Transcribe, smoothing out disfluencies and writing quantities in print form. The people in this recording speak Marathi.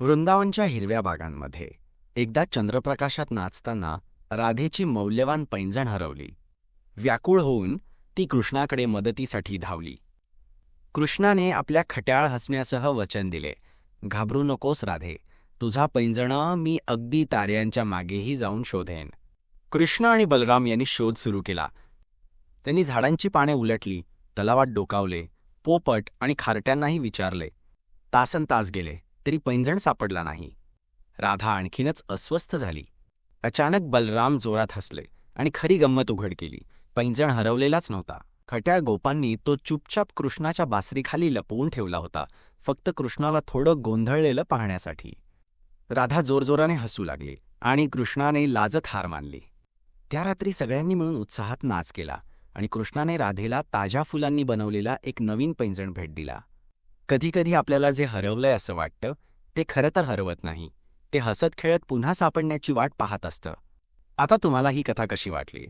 वृंदावनच्या हिरव्या बागांमध्ये एकदा चंद्रप्रकाशात नाचताना राधेची मौल्यवान पैंजण हरवली. व्याकुळ होऊन ती कृष्णाकडे मदतीसाठी धावली. कृष्णाने आपल्या खट्याळ हसण्यासह वचन दिले, "घाबरू नकोस राधे, तुझा पैंजण मी अगदी ताऱ्यांच्या मागेही जाऊन शोधेन." कृष्ण आणि बलराम यांनी शोध सुरू केला. त्यांनी झाडांची पाने उलटली, तलावात डोकावले, पोपट आणि खारट्यांनाही विचारले. तासनतास गेले तरी पैंजण सापडला नाही. राधा आणखीनच अस्वस्थ झाली. अचानक बलराम जोरात हसले आणि खरी गंमत उघड केली. पैंजण हरवलेलाच नव्हता. खट्याळ गोपांनी तो चुपचाप कृष्णाच्या बासरीखाली लपवून ठेवला होता, फक्त कृष्णाला थोडं गोंधळलेलं पाहण्यासाठी. राधा जोरजोराने हसू लागली आणि कृष्णाने लाजत हार मानली. त्या रात्री सगळ्यांनी मिळून उत्साहात नाच केला आणि कृष्णाने राधेला ताज्या फुलांनी बनवलेला एक नवीन पैंजण भेट दिला. कधीकधी आपल्याला जे हरवलंय असं वाटतं ते खरं तर हरवत नाही, ते हसत खेळत पुन्हा सापडण्याची वाट पाहत असतं. आता तुम्हाला ही कथा कशी वाटली